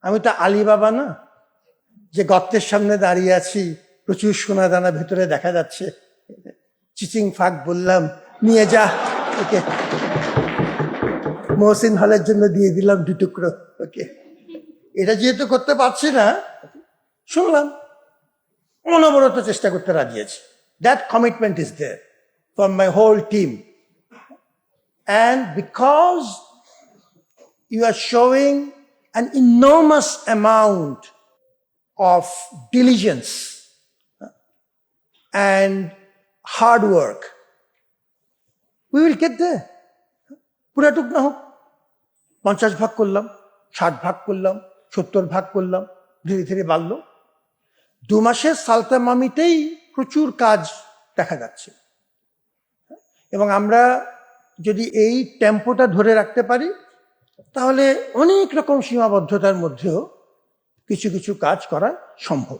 আমি তো আলিবাবা না যে গর্তের সামনে দাঁড়িয়ে আছি, প্রচুর সোনা দানা ভেতরে দেখা যাচ্ছে, চিচিং ফাঁক বললাম নিয়ে যা, ওকে মহসিন হলের জন্য দিয়ে দিলাম 2 টুকরো, ওকে। এটা যেহেতু করতে পারছি না, শুনলাম, অনবরত চেষ্টা করতে রাজি আছি। That commitment is there from my whole team, and because you are showing an enormous amount of diligence and hard work, we will get there. পুরাটুক না হোক, 50 ভাগ করলাম, 60 ভাগ করলাম, 70 ভাগ করলাম, ধীরে ধীরে বাড়লো। 2 মাসের সালতা মামিতেই প্রচুর কাজ দেখা যাচ্ছে, এবং আমরা যদি এই টেম্পোটা ধরে রাখতে পারি তাহলে অনেক রকম সীমাবদ্ধতার মধ্যেও কিছু কিছু কাজ করা সম্ভব।